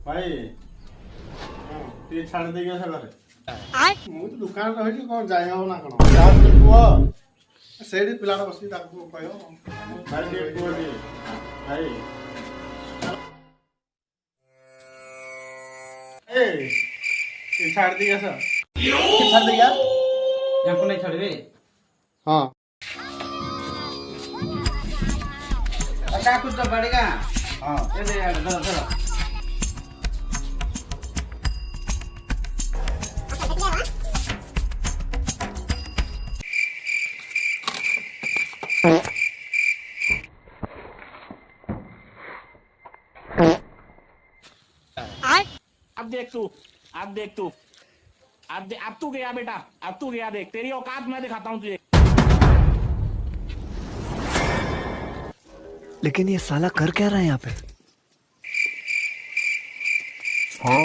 भाई ଟିକେ ଛାଡ଼ି ଦେଇକି ଆସ ଘରେ। ମୁଁ ତ ଦୋକାନରେ ରହିଛି କଣ ଯାଇ ହବ ନା କଣ? ତାପରେ କୁହ ସେଇଠି ପିଲାଟା ବସିକି ତାକୁ କହିବ ଭାଇ ଟିକେ କୁହ ଟିକେ ଭାଇ ଏ ଛାଡ଼ି ଦେଇକି ଆସ। छाड़ दे यार, यहाँ को नहीं छोड़बे। ହଁ क्या कुछ तो बढ़ेगा। ହଁ ये ले यार, धरो धरो। अब देख तू, अब देख तू, अब तू गया बेटा, अब तू गया। देख तेरी औकात मैं दिखाता हूँ तुझे। लेकिन ये साला कर क्या रहा है यहाँ पे? हाँ